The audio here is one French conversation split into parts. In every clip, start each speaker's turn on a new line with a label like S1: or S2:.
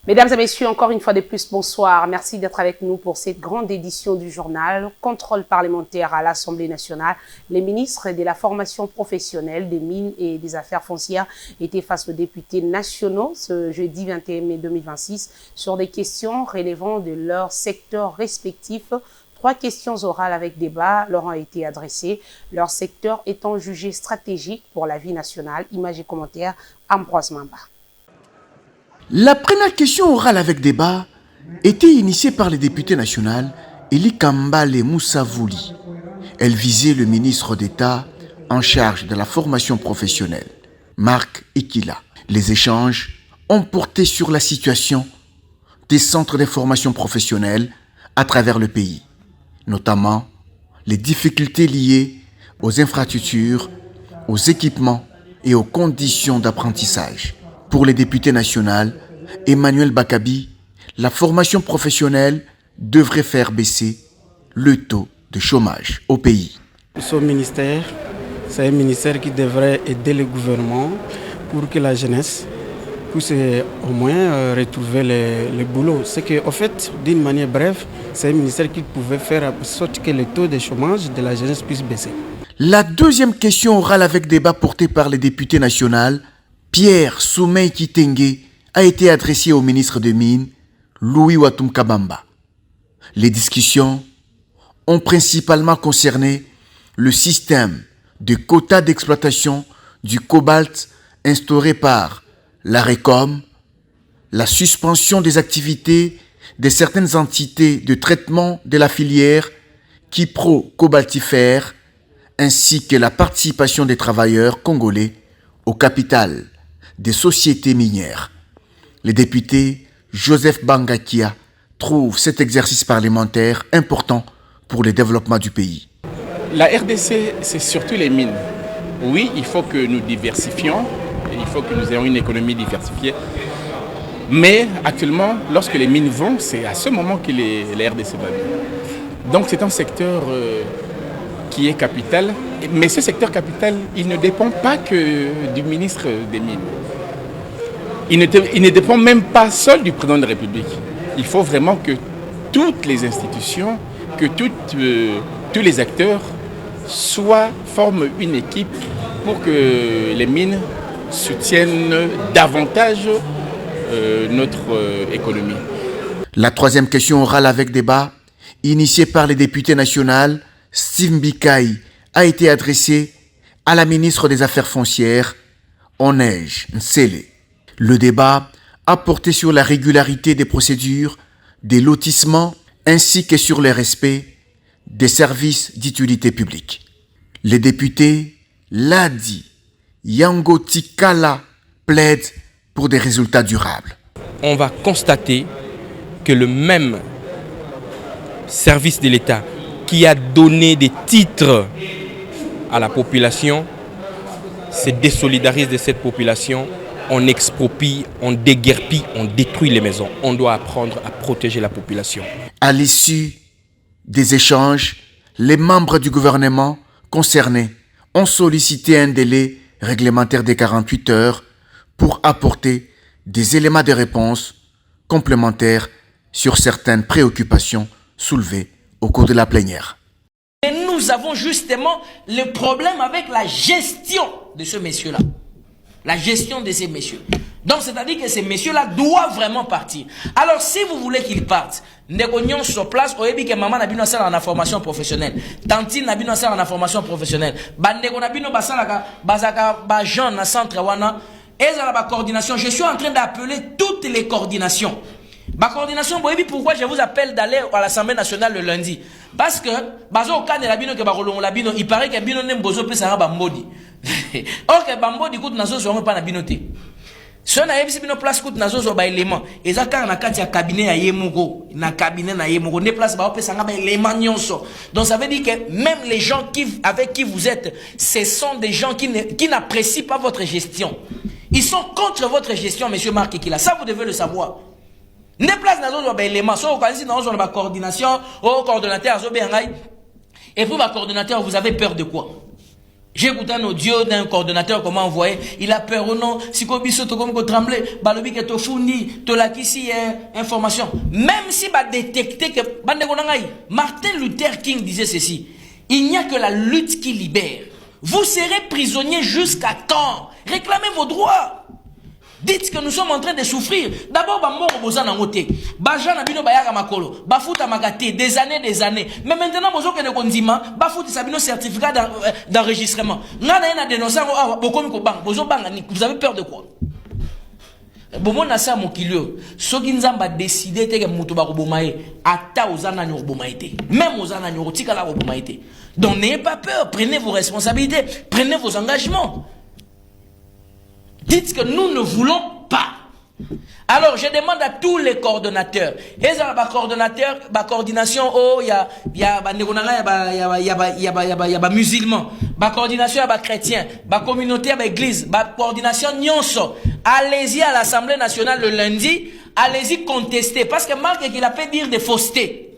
S1: Mesdames et messieurs, encore une fois de plus, bonsoir. Merci d'être avec nous pour cette grande édition du journal. Contrôle parlementaire à l'Assemblée nationale. Les ministres de la formation professionnelle, des mines et des affaires foncières étaient face aux députés nationaux ce jeudi 21 mai 2026 sur des questions relevant de leur secteur respectif. 3 questions orales avec débat leur ont été adressées, leur secteur étant jugé stratégique pour la vie nationale. Images et commentaires, Ambroise Mamba.
S2: La première question orale avec débat était initiée par le député national Eli Kambale Moussavouli. Elle visait le ministre d'État en charge de la formation professionnelle, Marc Ekila. Les échanges ont porté sur la situation des centres de formation professionnelle à travers le pays, notamment les difficultés liées aux infrastructures, aux équipements et aux conditions d'apprentissage. Pour les députés nationaux, Emmanuel Bakabi, la formation professionnelle devrait faire baisser le taux de chômage au pays.
S3: Ce ministère, c'est un ministère qui devrait aider le gouvernement pour que la jeunesse puisse au moins retrouver le boulot. C'est qu'en fait, d'une manière brève, c'est un ministère qui pouvait faire en sorte que le taux de chômage de la jeunesse puisse baisser.
S2: La deuxième question orale avec débat portée par les députés nationaux, Pierre Soumei Kitenge, a été adressée au ministre des Mines, Louis Watum Kabamba. Les discussions ont principalement concerné le système de quotas d'exploitation du cobalt instauré par l'ARECOM, la suspension des activités de certaines entités de traitement de la filière Kypro-Cobaltifère, ainsi que la participation des travailleurs congolais au capital des sociétés minières. Le député Joseph Bangakia trouve cet exercice parlementaire important pour le développement du pays.
S4: La RDC, c'est surtout les mines. Oui, il faut que nous diversifions, il faut que nous ayons une économie diversifiée. Mais actuellement, lorsque les mines vont, c'est à ce moment que la RDC va bien. Donc c'est un secteur qui est capital. Mais ce secteur capital, il ne dépend pas que du ministre des Mines. Il ne dépend même pas seul du président de la République. Il faut vraiment que toutes les institutions, que tous les acteurs forment une équipe pour que les mines soutiennent davantage notre économie.
S2: La troisième question orale avec débat, initiée par les députés nationaux, Steve Mbikaï, a été adressée à la ministre des Affaires foncières, Onej Nsele. Le débat a porté sur la régularité des procédures, des lotissements, ainsi que sur le respect des services d'utilité publique. Les députés Ladi Yango Tikala plaident pour des résultats durables.
S5: On va constater que le même service de l'État qui a donné des titres à la population se désolidarise de cette population. On exproprie, on déguerpit, on détruit les maisons. On doit apprendre à protéger la population.
S2: À l'issue des échanges, les membres du gouvernement concernés ont sollicité un délai réglementaire de 48 heures pour apporter des éléments de réponse complémentaires sur certaines préoccupations soulevées au cours de la plénière.
S6: Et nous avons justement le problème avec la gestion de ce monsieur-là. La gestion de ces messieurs. Donc, c'est-à-dire que ces messieurs-là doivent vraiment partir. Alors, si vous voulez qu'ils partent, nous sur place, au que maman n'a pas en formation professionnelle. Tantine n'a pas en formation professionnelle. Bandeko n'a pas basaka jeune centre wana. Et la coordination. Je suis en train d'appeler toutes les coordinations. Ma coordination, pourquoi je vous appelle d'aller à l'Assemblée nationale le lundi? Parce que, au cas de la bino que Labino, il paraît que Bino n'aime bozo plus à Bambodi. Or que Bambodi coûte nazo sur un pan à binoté. Si on a eu une place coûte nazo sur un élément, et ça quand on a un cabinet à Yemugo, na cabinet à Yemugo, ne place pas au pesa un élément nyonso. Donc ça veut dire que même les gens avec qui vous êtes, ce sont des gens qui n'apprécient pas votre gestion. Ils sont contre votre gestion, monsieur Marc Ekila. Ça, vous devez le savoir. Ne place nazo sur un élément, soit au cas où on a ma coordination, au coordonnateur, et pour ma coordonnateur, vous avez peur de quoi? J'ai écouté un audio d'un coordonnateur comment envoyer. Il a peur ou non. Si Kobiso to comme ko tremble, balobi ke to fundi, to la kisi information. Même si ba détecter que Martin Luther King disait ceci. Il n'y a que la lutte qui libère. Vous serez prisonniers jusqu'à quand? Réclamez vos droits. Dites que nous sommes en train de souffrir. D'abord, des années. Mais maintenant, vous certificat d'enregistrement. Vous avez peur de quoi? Donc n'ayez pas peur, prenez vos responsabilités, prenez vos engagements. Dites que nous ne voulons pas. Alors je demande à tous les coordonnateurs. Et ça, la coordonnateur, la coordination, oh, il y a musulmans, la coordination, il y a chrétiens, la communauté, il y a église, la coordination, nyonso. Allez-y à l'Assemblée nationale le lundi, allez-y contester. Parce que Marc, qu'il a fait dire des faussetés.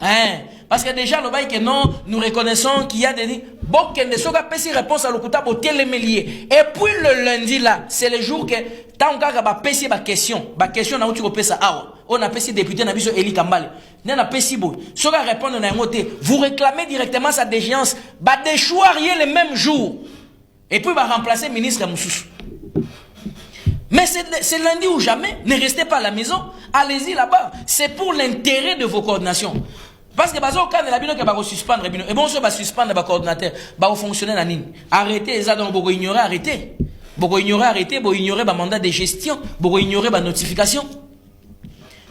S6: Hein? Parce que déjà, le bail que non, nous reconnaissons qu'il y a des... Bon, qu'il ne soit pas si réponse à l'okuta pour télémélier. Et puis le lundi là, c'est le jour que tant qu'on a pesé ma question na où tu repères ça. On a pesé député na biso Eli Kambale. On a pesé bon. Soit répondre na ngoté, vous réclamez directement sa déchéance, ba déchoirier le même jour. Et puis va remplacer ministre Moussous. Mais c'est lundi ou jamais. Ne restez pas à la maison. Allez-y là-bas. C'est pour l'intérêt de vos coordinations. Parce que au cas de la bino qui va suspendre et bon ça va suspendre le coordinateur va fonctionner la ligne. Arrêtez ça donc beaucoup ignorer arrêtez. Beaucoup ignorer ba mandat de gestion, beaucoup ignorer ba notification.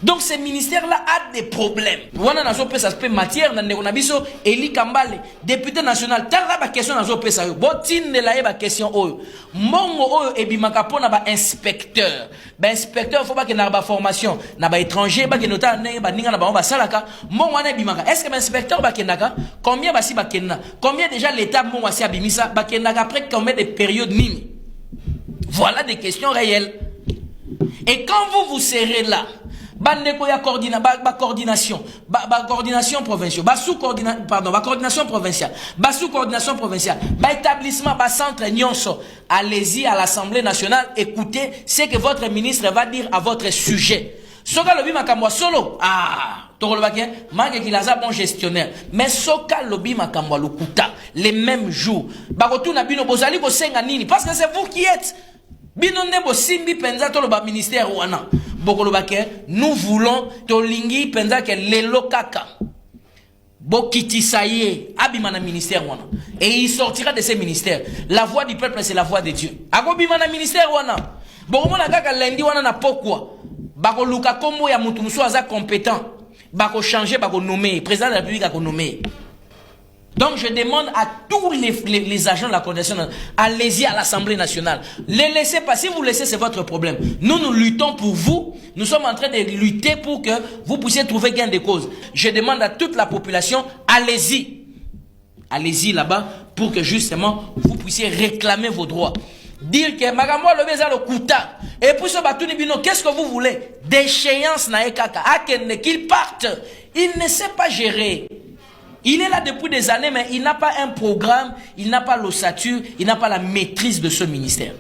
S6: Donc ces ministères-là a des problèmes. Wana nazo pesa aspect matière na ndeko na biso Eli Kambale, député national. Tala ba question nazo pesa yo. Botine la ba question oyo. Mongo oyo ebimaka pona ba inspecteur. Ba inspecteur faut pas que na ba formation, na ba étranger ba ke nota ne ba ninga na ba salaka. Mongo wana ebimaka. Est-ce que ba inspecteur ba kenaka? Combien ba si ba kenna? Combien déjà l'état mongo si abimisa ba kenaka après combien de périodes nini? Voilà des questions réelles. Et quand vous serez là, bandeko ya coordination provinciale, coordination provinciale, sous coordination provinciale, établissement, centre nyonso, allez-y à l'Assemblée nationale, écoutez ce que votre ministre va dire à votre sujet. Soka lobi makamwa solo, Torolobakien, manque qu'il a bon gestionnaire. Mais soka lobi makamwa lokuta, les mêmes jours. Bakotu na bino bozali ko senga nini, parce que c'est vous qui êtes. Binonde bo simbi penza to loba ministère wana. Nous voulons tolingi penza ke lelo kaka. Bokitisaye abimana ministère wana. Et il sortira de ces ministères. La voix du peuple c'est la voix de Dieu. Agobimana ministère wana. Bokomona kaka lendi wana na pokwa. Bako luka kombo ya mutu muso aza compétent. Bako changer bako nommer, président de la République a nommé. Donc je demande à tous les agents de la coordination, allez-y à l'Assemblée nationale. Les laissez pas. Si vous laissez, c'est votre problème. Nous luttons pour vous. Nous sommes en train de lutter pour que vous puissiez trouver gain de cause. Je demande à toute la population, allez-y. Allez-y là-bas pour que justement vous puissiez réclamer vos droits. Dire que Magambo le beza le kuta. Et puis ce batuni bino, qu'est-ce que vous voulez? Déchéance na ekaka. Qu'il parte. Il ne sait pas gérer. Il est là depuis des années, mais il n'a pas un programme, il n'a pas l'ossature, il n'a pas la maîtrise de ce ministère.